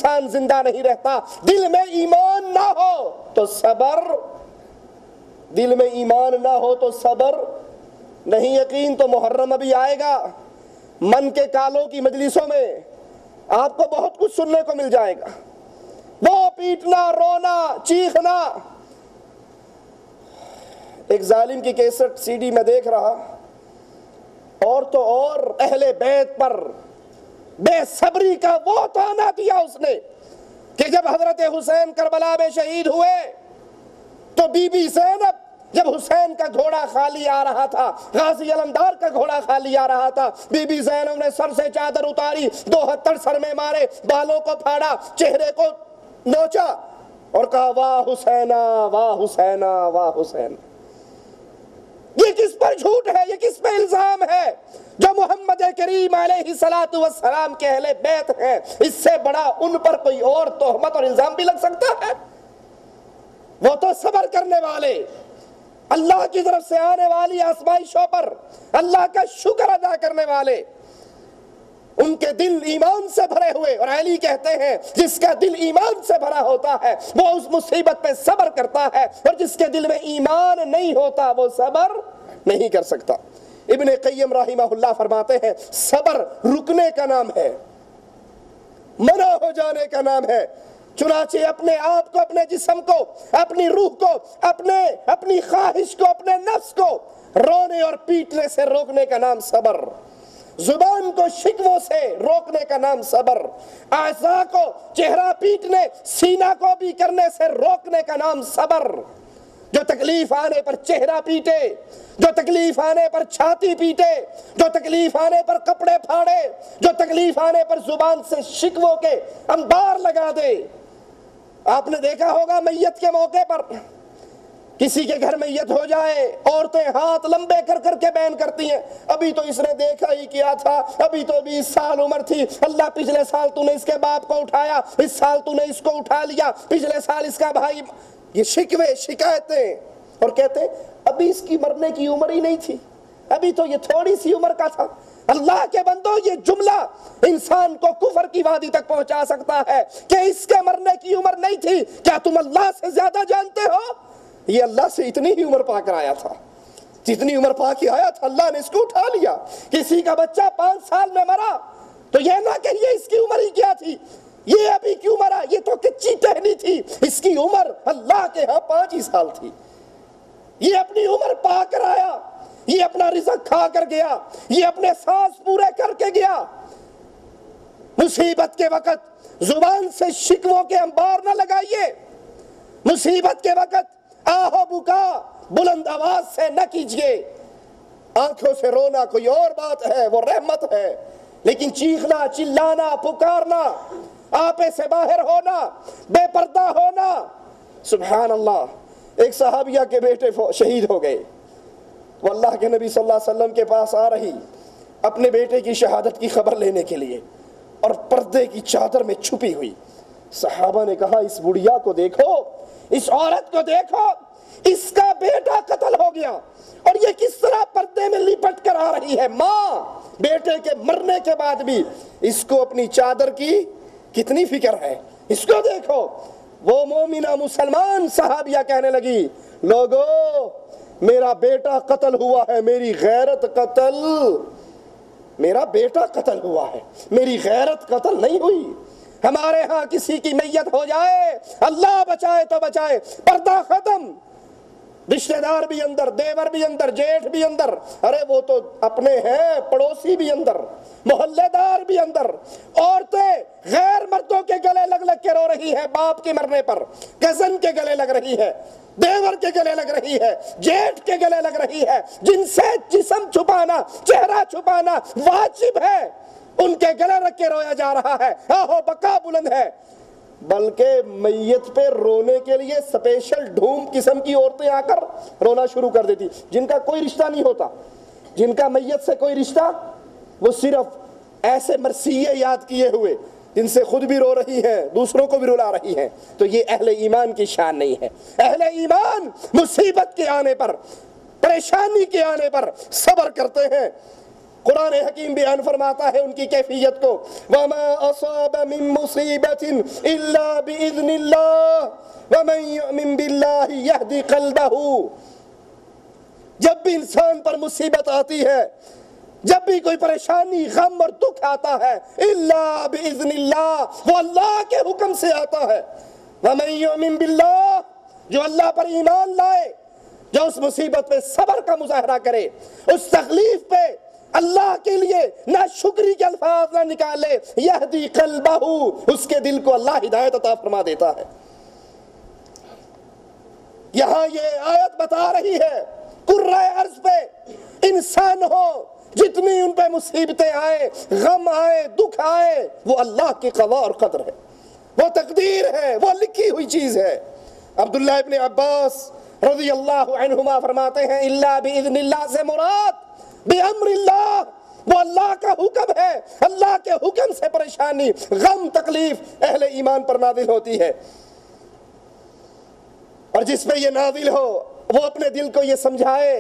انسان زندہ نہیں رہتا۔ دل میں ایمان نہ ہو تو صبر، دل میں ایمان نہ ہو تو صبر نہیں۔ یقین تو محرم ابھی آئے گا، من کے کالوں کی مجلسوں میں آپ کو بہت کچھ سننے کو مل جائے گا، وہ پیٹنا، رونا، چیخنا۔ ایک ظالم کی کیسٹ سی ڈی میں دیکھ رہا، اور تو اور اہل بیت پر بے صبری کا وہ طعنہ دیا اس نے کہ جب حضرت حسین کربلا میں شہید ہوئے تو بی بی زینب جب حسین کا گھوڑا خالی آ رہا تھا، غازی علمدار کا گھوڑا خالی آ رہا تھا، بی بی زینب نے سر سے چادر اتاری، 2 ہتھڑ سر میں مارے، بالوں کو پھاڑا، چہرے کو نوچا اور کہا واہ حسینہ، واہ حسینہ، واہ حسین۔ یہ کس پر جھوٹ ہے، یہ کس پہ الزام ہے؟ جو محمد کریم علیہ الصلوۃ والسلام کے اہل بیت ہیں، اس سے بڑا ان پر کوئی اور تہمت اور الزام بھی لگ سکتا ہے؟ وہ تو صبر کرنے والے، اللہ کی طرف سے آنے والی آزمائشوں پر اللہ کا شکر ادا کرنے والے، ان کے دل ایمان سے بھرے ہوئے، اور علی کہتے ہیں جس کا دل ایمان سے بھرا ہوتا ہے وہ اس مصیبت پہ صبر کرتا ہے، اور جس کے دل میں ایمان نہیں ہوتا وہ صبر نہیں کر سکتا۔ ابن قیم رحمہ اللہ فرماتے ہیں صبر رکنے کا نام ہے، منع ہو جانے کا نام ہے۔ چنانچہ اپنے آپ کو، اپنے جسم کو، اپنی روح کو، اپنی خواہش کو، اپنے نفس کو رونے اور پیٹنے سے روکنے کا نام صبر، زبان کو شکووں سے روکنے کا نام صبر، اعضاء کو چہرہ پیٹنے، سینہ کو بھی کرنے سے روکنے کا نام صبر۔ جو تکلیف آنے پر چہرہ پیٹے، جو تکلیف آنے پر چھاتی پیٹے، جو تکلیف آنے پر کپڑے پھاڑے، جو تکلیف آنے پر زبان سے شکووں کے انبار لگا دے۔ آپ نے دیکھا ہوگا میت کے موقع پر کسی کے گھر میت ہو جائے، عورتیں ہاتھ لمبے کر کر کے بیان کرتی ہیں ابھی تو اس نے دیکھا ہی کیا تھا، ابھی تو 20 سال عمر تھی، اللہ پچھلے سال تو نے اس کے باپ کو اٹھایا، اس سال تو نے اس کو اٹھا لیا، پچھلے سال اس کا بھائی۔ یہ شکوے، شکایتیں، اور کہتے ہیں ابھی اس کی مرنے کی عمر ہی نہیں تھی، ابھی تو یہ تھوڑی سی عمر کا تھا۔ اللہ کے بندو، یہ جملہ انسان کو کفر کی وادی تک پہنچا سکتا ہے کہ اس کے مرنے کی عمر نہیں تھی۔ کیا تم اللہ سے زیادہ جانتے ہو؟ یہ اللہ سے اتنی ہی عمر پا کر آیا تھا، جتنی عمر پا کے آیا تھا اللہ نے اس کو اٹھا لیا۔ کسی کا بچہ 5 سال میں مرا تو یہ نہ کہیے اس کی عمر ہی کیا تھی، یہ ابھی کیوں مرا، یہ تو کچی ٹہنی تھی، اس کی عمر اللہ کے ہاں 5 ہی سال تھی۔ یہ اپنی عمر پا کر آیا، یہ اپنا رزق کھا کر گیا، یہ اپنے سانس پورے کر کے گیا۔ مصیبت کے وقت زبان سے شکووں کے انبار نہ لگائیے، مصیبت کے وقت آہو بکا بلند آواز سے نہ کیجیے۔ آنکھوں سے رونا کوئی اور بات ہے، وہ رحمت ہے، لیکن چیخنا، چلانا، پکارنا، آپے سے باہر ہونا، بے پردہ ہونا، سبحان اللہ۔ ایک صحابیہ کے بیٹے شہید ہو گئے، وہ اللہ کے نبی صلی اللہ علیہ وسلم کے پاس آ رہی اپنے بیٹے کی شہادت کی خبر لینے کے لیے، اور پردے کی چادر میں چھپی ہوئی۔ صحابہ نے کہا اس بڑھیا کو دیکھو، اس عورت کو دیکھو، اس کا بیٹا قتل ہو گیا اور یہ کس طرح پردے میں لپٹ کر آ رہی ہے۔ ماں بیٹے کے مرنے کے بعد بھی اس کو اپنی چادر کی کتنی فکر ہے، اس کو دیکھو۔ وہ مومنہ مسلمان صحابیہ کہنے لگی لوگو میرا بیٹا قتل ہوا ہے، میری غیرت قتل، میرا بیٹا قتل ہوا ہے، میری غیرت قتل نہیں ہوئی۔ ہمارے ہاں کسی کی میت ہو جائے، اللہ بچائے تو بچائے، پردہ ختم، رشتہ دار بھی اندر، دیور بھی اندر، جیٹھ بھی اندر، ارے وہ تو اپنے ہیں، پڑوسی بھی اندر، محلے دار بھی اندر، عورتیں غیر مردوں کے گلے لگ لگ کے رو رہی ہے باپ کے مرنے پر، کزن کے گلے لگ رہی ہے، دیور کے گلے لگ رہی ہے، جیٹھ کے گلے لگ رہی ہے، جن سے جسم چھپانا، چہرہ چھپانا واجب ہے، ان کے گلے رکھ کے رویا جا رہا ہے، آہو بکا بلند ہے۔ بلکہ میت پہ رونے کے لیے سپیشل ڈھوم قسم کی عورتیں آ کر رونا شروع کر دیتی، جن کا کوئی رشتہ نہیں ہوتا، جن کا میت سے کوئی رشتہ، وہ صرف ایسے مرثیے یاد کیے ہوئے جن سے خود بھی رو رہی ہیں، دوسروں کو بھی رلا رہی ہیں۔ تو یہ اہل ایمان کی شان نہیں ہے۔ اہل ایمان مصیبت کے آنے پر، پریشانی کے آنے پر صبر کرتے ہیں، قرآن حکیم بیان فرماتا ہے ان کی کیفیت کو، وَمَا أَصَابَ مِن مُّصِيبَةٍ إِلَّا بِإِذْنِ اللَّهِ وَمَن يُؤْمِن بِاللَّهِ يَهْدِ قَلْبَهُ۔ جب بھی انسان پر مصیبت آتی ہے، جب بھی کوئی پریشانی، غم اور دکھ آتا ہے، الا باذن اللہ، وہ اللہ کے حکم سے آتا ہے۔ ومن یؤمن باللہ، جو اللہ پر ایمان لائے، جو اس مصیبت پہ صبر کا مظاہرہ کرے، اس تکلیف پہ اللہ کے لیے نہ شکری کے الفاظ نہ نکالے، یہدی قلبہ، اس کے دل کو اللہ ہدایت عطا فرما دیتا ہے۔ یہاں یہ آیت بتا رہی ہے کرۂ ارض پہ انسان ہو، جتنی ان پہ مصیبتیں آئے، غم آئے، دکھ آئے، وہ اللہ کی قضاء اور قدر ہے، وہ تقدیر ہے، وہ لکھی ہوئی چیز ہے۔ عبداللہ ابن عباس رضی اللہ عنہما فرماتے ہیں الا باذن اللہ سے مراد بامر اللہ، وہ اللہ کا حکم ہے، اللہ کے حکم سے پریشانی، غم، تکلیف اہل ایمان پر نازل ہوتی ہے، اور جس پہ یہ نازل ہو وہ اپنے دل کو یہ سمجھائے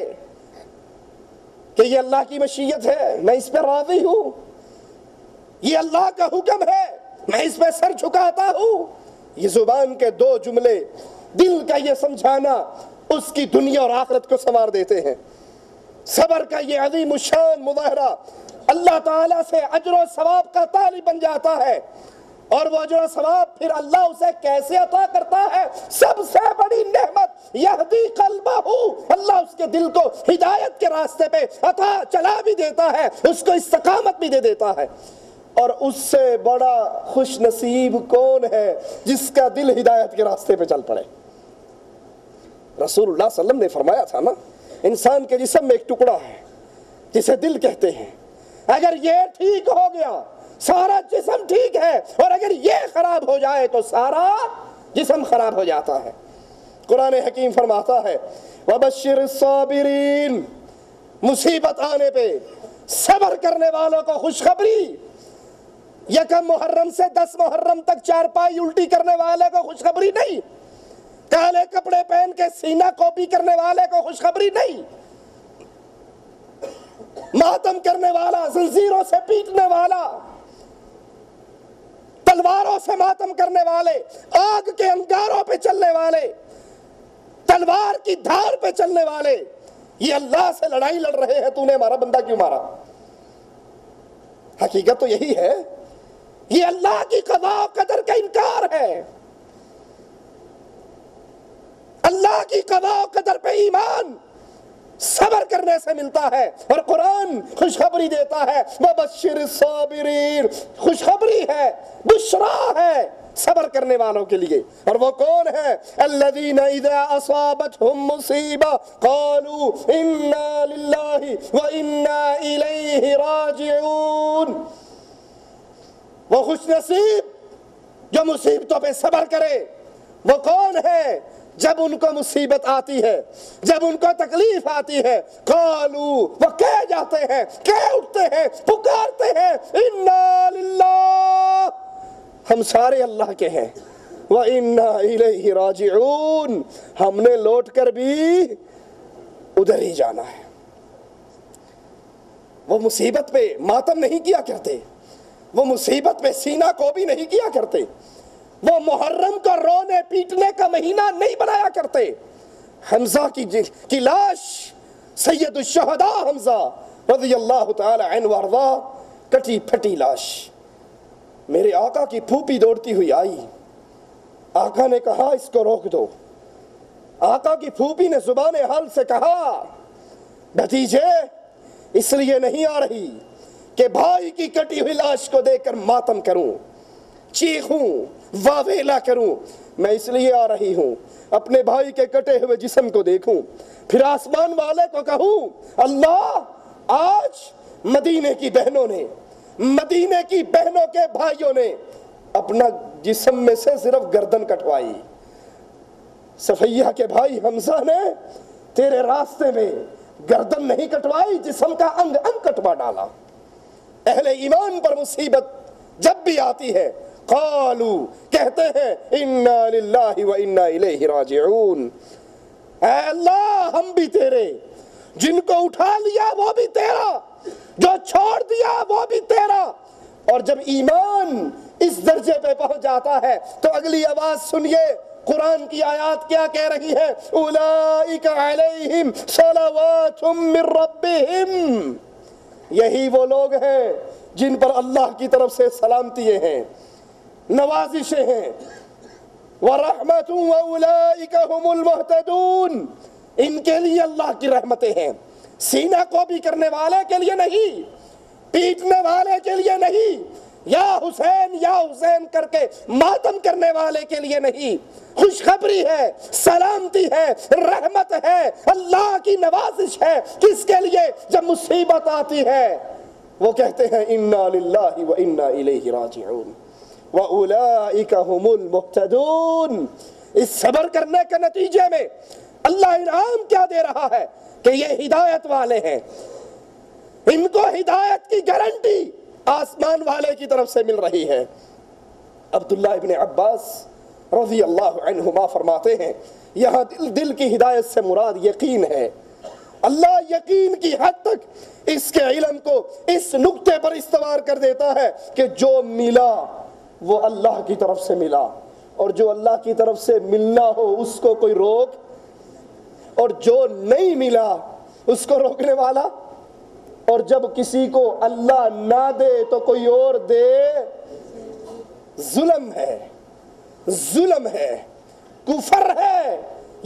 کہ یہ اللہ کی مشیت ہے، میں اس پہ راضی ہوں، یہ اللہ کا حکم ہے، میں اس پہ سر جھکاتا ہوں۔ یہ زبان کے دو جملے دل کا یہ سمجھانا اس کی دنیا اور آخرت کو سنوار دیتے ہیں۔ صبر کا یہ عظیم الشان مظاہرہ اللہ تعالیٰ سے اجر و ثواب کا طالب بن جاتا ہے، اور وہ اجر و ثواب پھر اللہ اسے کیسے عطا کرتا ہے؟ سب سے بڑی نعمت یہدی قلبہ، اللہ اس کے دل کو ہدایت کے راستے پہ عطا چلا بھی دیتا ہے، اس کو استقامت بھی دے دیتا ہے۔ اور اس سے بڑا خوش نصیب کون ہے جس کا دل ہدایت کے راستے پہ چل پڑے؟ رسول اللہ صلی اللہ علیہ وسلم نے فرمایا تھا نا، انسان کے جسم میں ایک ٹکڑا ہے جسے دل کہتے ہیں، اگر یہ ٹھیک ہو گیا سارا جسم ٹھیک ہے، اور اگر یہ خراب ہو جائے تو سارا جسم خراب ہو جاتا ہے۔ قرآن حکیم فرماتا ہے وَبَشِّرِ الصَّابِرِينَ، مصیبت آنے پہ صبر کرنے والوں کو خوشخبری۔ یکم محرم سے 10 محرم تک چارپائی الٹی کرنے والے کو خوشخبری نہیں، کالے کپڑے پہن کے سینہ کوپی کرنے والے کو خوشخبری نہیں، ماتم کرنے والا، زنجیروں سے پیٹنے والا، تلواروں سے ماتم کرنے والے، آگ کے انگاروں پہ چلنے والے، تلوار کی دھار پہ چلنے والے، یہ اللہ سے لڑائی لڑ رہے ہیں، تو نے ہمارا بندہ کیوں مارا؟ حقیقت تو یہی ہے، یہ اللہ کی قضاء و قدر کا انکار ہے۔ اللہ کی قضاء و قدر پہ ایمان صبر کرنے سے ملتا ہے، اور قرآن خوشخبری دیتا ہے وَبَشِّرِ الصَّابِرِينَ، خوشخبری ہے، بشرا ہے صبر کرنے والوں کے لیے۔ اور وہ کون ہے؟ الَّذِينَ إِذَا أَصَابَتْهُمْ مُصِيبَةٌ قَالُوا إِنَّا لِلَّهِ وَإِنَّا إِلَيْهِ رَاجِعُونَ، وہ خوش نصیب جو مصیبتوں پہ صبر کرے، وہ کون ہے؟ جب ان کو مصیبت آتی ہے، جب ان کو تکلیف آتی ہے، قالوا، وہ کہہ جاتے ہیں، کہہ اٹھتے ہیں، پکارتے ہیں اِنَّا لِلَّهِ، ہم سارے اللہ کے ہیں، وَإِنَّا إِلَيْهِ رَاجِعُونَ، ہم نے لوٹ کر بھی ادھر ہی جانا ہے۔ وہ مصیبت پہ ماتم نہیں کیا کرتے، وہ مصیبت پہ سینہ کو بھی نہیں کیا کرتے، وہ محرم کو رونے پیٹنے کا مہینہ نہیں بنایا کرتے۔ حمزہ کی لاش، سید الشہداء حمزہ رضی اللہ تعالی عنہ وارضا، کٹی پھٹی لاش، میرے آقا کی پھوپھی دوڑتی ہوئی آئی، آقا نے کہا اس کو روک دو۔ آقا کی پھوپھی نے زبان حال سے کہا بھتیجے اس لیے نہیں آ رہی کہ بھائی کی کٹی ہوئی لاش کو دیکھ کر ماتم کروں، چیخوں، واویلا کروں، میں اس لیے آ رہی ہوں اپنے بھائی کے کٹے ہوئے جسم کو دیکھوں، پھر آسمان والے کو کہوں اللہ آج مدینے کی بہنوں نے، مدینے کی بہنوں کے بھائیوں نے اپنا جسم میں سے صرف گردن کٹوائی، صفیہ کے بھائی حمزہ نے تیرے راستے میں گردن نہیں کٹوائی، جسم کا انگ انگ کٹوا ڈالا۔ اہل ایمان پر مصیبت جب بھی آتی ہے قالو، کہتے ہیں اِنَّا لِلَّهِ وَإِنَّا إِلَيْهِ رَاجِعُونَ، اے اللہ ہم بھی تیرے، جن کو اٹھا لیا وہ بھی تیرا، جو چھوڑ دیا وہ بھی تیرا۔ اور جب ایمان اس درجے پہ پہنچ جاتا ہے تو اگلی آواز سنیے، قرآن کی آیات کیا کہہ رہی ہے؟ اولئک علیہم صلوات من ربہم، یہی وہ لوگ ہیں جن پر اللہ کی طرف سے سلامتی ہیں، نوازشیں ہیں، ورحمت واولئک هم المہتدون، ان کے لیے اللہ کی رحمتیں ہیں، سینہ کو بھی کرنے والے کے لیے نہیں، پیٹنے والے کے لیے نہیں، یا حسین کر کے ماتم کرنے والے کے لیے نہیں، خوشخبری ہے، سلامتی ہے، رحمت ہے، اللہ کی نوازش ہے۔ کس کے لیے؟ جب مصیبت آتی ہے وہ کہتے ہیں انا للہ و انا الیہ راجعون واولئک هم المہتدون۔ اس صبر کرنے کے نتیجے میں اللہ انعام کیا دے رہا ہے کہ یہ ہدایت والے ہیں، ان کو ہدایت کی گارنٹی آسمان والے کی طرف سے مل رہی ہے۔ عبداللہ ابن عباس رضی اللہ عنہما فرماتے ہیں یہاں دل کی ہدایت سے مراد یقین ہے۔ اللہ یقین کی حد تک اس کے علم کو اس نقطے پر استوار کر دیتا ہے کہ جو ملا وہ اللہ کی طرف سے ملا، اور جو اللہ کی طرف سے ملنا ہو اس کو کوئی روک، اور جو نہیں ملا اس کو روکنے والا، اور جب کسی کو اللہ نہ دے تو کوئی اور دے، ظلم ہے، ظلم ہے، کفر ہے۔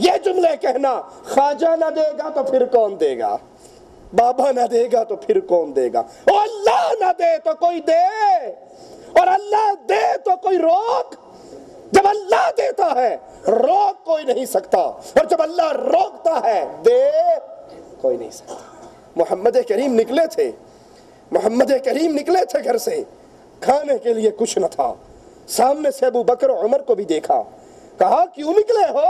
یہ جملے کہنا، خواجہ نہ دے گا تو پھر کون دے گا، بابا نہ دے گا تو پھر کون دے گا، اور اللہ نہ دے تو کوئی دے، اور اللہ دے تو کوئی روک۔ جب اللہ دیتا ہے روک کوئی نہیں سکتا، اور جب اللہ روکتا ہے دے کوئی نہیں سکتا۔ محمد کریم نکلے تھے، محمد کریم نکلے تھے گھر سے، کھانے کے لیے کچھ نہ تھا، سامنے سے ابو بکر و عمر کو بھی دیکھا، کہا کیوں نکلے ہو؟